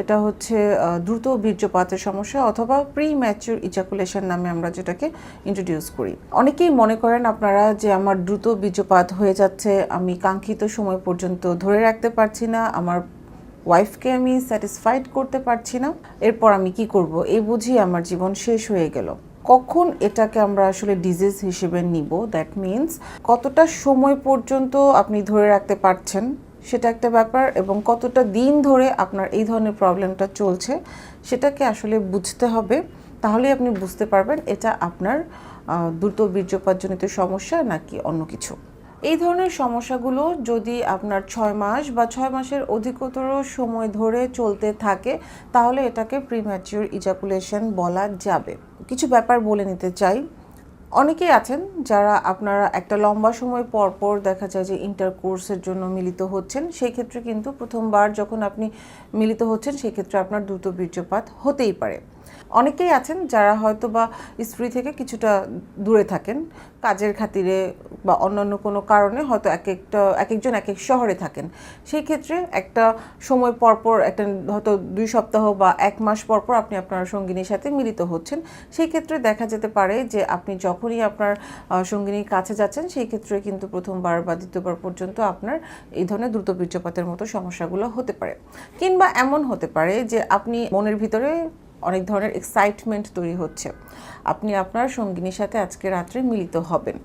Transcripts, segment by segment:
এটা হচ্ছে দ্রুত বীর্যপাতের সমস্যা অথবা প্রি ম্যাচিউর ইজাকুলেশন নামে আমরা যেটাকে ইন্ট্রোডিউস করি। অনেকেই মনে করেন আপনারা যে আমার দ্রুত বীর্যপাত হয়ে যাচ্ছে, আমি কাঙ্ক্ষিত সময় পর্যন্ত ধরে রাখতে পারছি না, আমার ওয়াইফকে আমি স্যাটিসফাইড করতে পারছি না, এরপর আমি কি করব, এই বুঝি আমার জীবন শেষ হয়ে গেল। কখন এটাকে আমরা আসলে ডিজিজ হিসেবে নিব, দ্যাট মিনস কতটা সময় পর্যন্ত আপনি ধরে রাখতে পারছেন সেটা একটা ব্যাপার, এবং কতটা দিন ধরে আপনার এই ধরনের প্রবলেমটা চলছে সেটাকে আসলে বুঝতে হবে। তাহলেই আপনি বুঝতে পারবেন এটা আপনার দ্রুত বীর্যপাতজনিত সমস্যা নাকি অন্য কিছু। এই ধরনের সমস্যাগুলো যদি আপনার 6 মাস বা 6 মাসের অধিকতর সময় ধরে চলতে থাকে তাহলে এটাকে প্রিম্যাচিউর ইজাকুলেশন বলা যাবে। কিছু ব্যাপার বলে নিতে চাই। অনেকেই আছেন যারা আপনারা একটা লম্বা সময় পর পর দেখা যায় যে ইন্টারকোর্সের জন্য মিলিত হচ্ছেন, সেই ক্ষেত্রে কিন্তু প্রথমবার যখন আপনি মিলিত হচ্ছেন সেই ক্ষেত্রে আপনার দ্রুত বীর্যপাত হতেই পারে। অনেকেই আছেন যারা হয়তো বা স্ত্রী থেকে কিছুটা দূরে থাকেন কাজের খাতিরে বা অন্যান্য কোনো কারণে, হয়তো এক একজন এক এক শহরে থাকেন, সেই ক্ষেত্রে একটা সময় পরপর একটা হয়তো 2 সপ্তাহ বা 1 মাস পরপর আপনি আপনার সঙ্গিনীর সাথে মিলিত হচ্ছেন। সেই ক্ষেত্রে দেখা যেতে পারে যে আপনি যখনই আপনার সঙ্গিনীর কাছে যাচ্ছেন সেই ক্ষেত্রে কিন্তু প্রথমবার বা দ্বিতীয়বার পর্যন্ত আপনার এই ধরনের দ্রুত বীর্যপাতের মতো সমস্যাগুলো হতে পারে। কিংবা এমন হতে পারে যে আপনি মনের ভিতরে অনেক ধরনের এক্সাইটমেন্ট তৈরি হচ্ছে, আপনি আপনার সঙ্গিনীর সাথে আজকে রাত্রে মিলিত হবেন,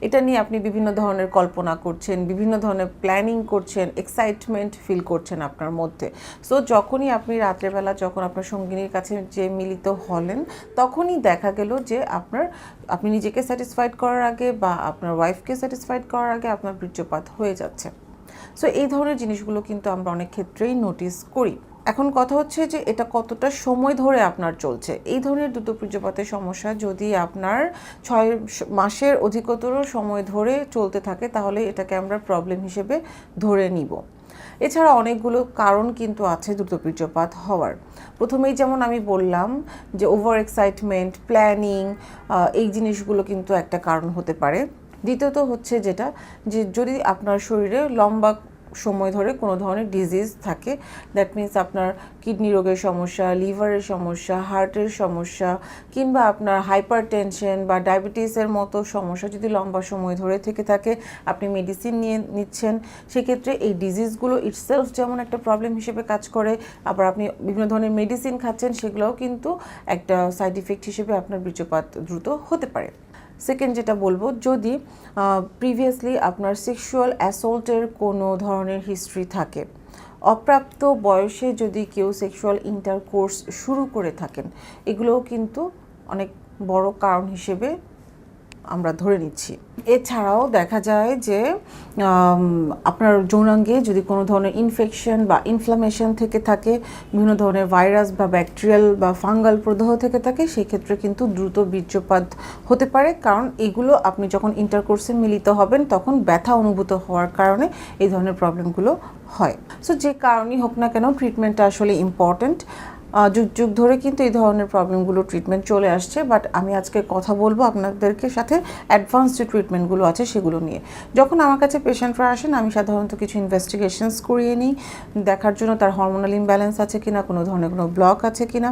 এটা নিয়ে আপনি বিভিন্ন ধরনের কল্পনা করছেন, বিভিন্ন ধরনের প্ল্যানিং করছেন, এক্সাইটমেন্ট ফিল করছেন আপনার মধ্যে। সো যখনই আপনি রাত্রেবেলা যখন আপনার সঙ্গিনীর কাছে যে মিলিত হলেন তখনই দেখা গেল যে আপনি নিজেকে স্যাটিসফাইড করার আগে বা আপনার ওয়াইফকে স্যাটিসফাইড করার আগে আপনার বীর্যপাত হয়ে যাচ্ছে। সো এই ধরনের জিনিসগুলো কিন্তু আমরা অনেক ক্ষেত্রেই নোটিস করি। এখন কথা হচ্ছে যে এটা কতটা সময় ধরে আপনার চলছে। এই ধরনের দ্রুত বীর্যপাতের সমস্যা যদি আপনার 6 মাসের অধিকতর সময় ধরে চলতে থাকে তাহলে এটাকে আমরা প্রবলেম হিসেবে ধরে নিব। এছাড়া অনেকগুলো কারণ কিন্তু আছে দ্রুত বীর্যপাত হওয়ার। প্রথমেই যেমন আমি বললাম যে ওভার এক্সাইটমেন্ট, প্ল্যানিং, এই জিনিসগুলো কিন্তু একটা কারণ হতে পারে। দ্বিতীয়ত হচ্ছে যেটা যে যদি আপনার শরীরে লম্বা সময় ধরে কোনো ধরনের ডিজিজ থাকে, দ্যাট মিন্স আপনার কিডনি রোগের সমস্যা, লিভারের সমস্যা, হার্টের সমস্যা, কিংবা আপনার হাইপার টেনশন বা ডায়াবেটিসের মতো সমস্যা যদি লম্বা সময় ধরে থেকে থাকে, আপনি মেডিসিন নিচ্ছেন, সেক্ষেত্রে এই ডিজিজগুলো ইটসেলফ যেমন একটা প্রবলেম হিসেবে কাজ করে, আবার আপনি বিভিন্ন ধরনের মেডিসিন খাচ্ছেন, সেগুলোও কিন্তু একটা সাইড ইফেক্ট হিসেবে আপনার বীর্যপাত দ্রুত হতে পারে। সেকেন্ড যেটা বলবো, যদি প্রিভিয়াসলি আপনার সেক্সুয়াল অ্যাসল্টের কোনো ধরনের হিস্ট্রি থাকে, অপ্রাপ্ত বয়সে যদি কেউ সেক্সুয়াল ইন্টারকোর্স শুরু করে থাকেন, এগুলোও কিন্তু অনেক বড় কারণ হিসেবে আমরা ধরে নিচ্ছি। এছাড়াও দেখা যায় যে আপনার যৌনাঙ্গে যদি কোনো ধরনের ইনফেকশন বা ইনফ্লামেশন থেকে থাকে, বিভিন্ন ধরনের ভাইরাস বা ব্যাকটেরিয়াল বা ফাঙ্গাল প্রদাহ থেকে থাকে, সেই ক্ষেত্রে কিন্তু দ্রুত বীর্যপাত হতে পারে, কারণ এগুলো আপনি যখন ইন্টারকোর্সে মিলিত হবেন তখন ব্যথা অনুভূত হওয়ার কারণে এই ধরনের প্রবলেমগুলো হয়। সো যে কারণেই হোক না কেন ট্রিটমেন্টটা আসলে ইম্পর্ট্যান্ট। যুগ যুগ ধরে কিন্তু এই ধরনের প্রবলেমগুলো ট্রিটমেন্ট চলে আসছে, বাট আমি আজকে কথা বলবো আপনাদেরকে সাথে অ্যাডভান্স যে ট্রিটমেন্টগুলো আছে সেগুলো নিয়ে। যখন আমার কাছে পেশেন্টরা আসেন আমি সাধারণত কিছু ইনভেস্টিগেশনস করিয়ে নিই, দেখার জন্য তার হরমোনাল ইমব্যালেন্স আছে কিনা, কোনো ধরনের কোনো ব্লক আছে কিনা।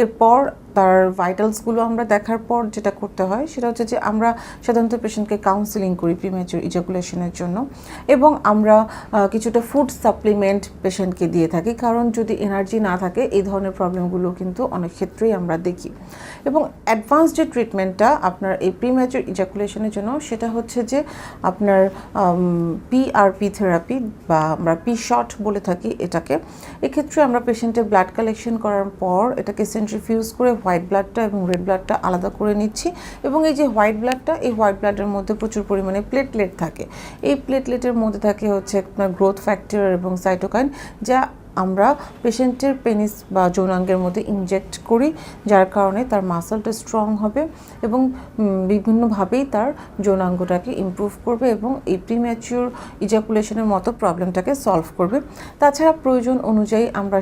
এরপর তার ভাইটালসগুলো আমরা দেখার পর যেটা করতে হয় সেটা হচ্ছে যে আমরা সাধারণত পেশেন্টকে কাউন্সেলিং করি প্রিম্যাচিউর ইজাকুলেশনের জন্য, এবং আমরা কিছুটা ফুড সাপ্লিমেন্ট পেশেন্টকে দিয়ে থাকি, কারণ যদি এনার্জি না থাকে এই ধরনের প্রবলেমগুলো কিন্তু অনেক ক্ষেত্রেই আমরা দেখি। এবং অ্যাডভান্স যে ট্রিটমেন্টটা আপনার এই প্রিম্যাচিউর ইজাকুলেশনের জন্য সেটা হচ্ছে যে আপনার পিআরপি থেরাপি বা আমরা পি শট বলে থাকি এটাকে। এক্ষেত্রে আমরা পেশেন্টের ব্লাড কালেকশন করার পর এটাকে সেন্ট্রিফিউজ করে হোয়াইট ব্লাডটা এবং রেড ব্লাডটা আলাদা করে নিচ্ছি, এবং এই যে হোয়াইট ব্লাডটা, এই হোয়াইট ব্লাডের মধ্যে প্রচুর পরিমাণে প্লেটলেট থাকে। এই প্লেটলেটের মধ্যে থাকে হচ্ছে আপনার গ্রোথ ফ্যাক্টর এবং সাইটোকাইন, যা আমরা পেশেন্টের পেনিস বা যৌনাঙ্গের মধ্যে ইনজেক্ট করি, যার কারণে তার মাসলটা স্ট্রং হবে এবং বিভিন্নভাবেই তার যৌনাঙ্গটাকে ইমপ্রুভ করবে এবং এই প্রিম্যাচিউর ইজাকুলেশনের মতো প্রবলেমটাকে সলভ করবে। তাছাড়া প্রয়োজন অনুযায়ী আমরা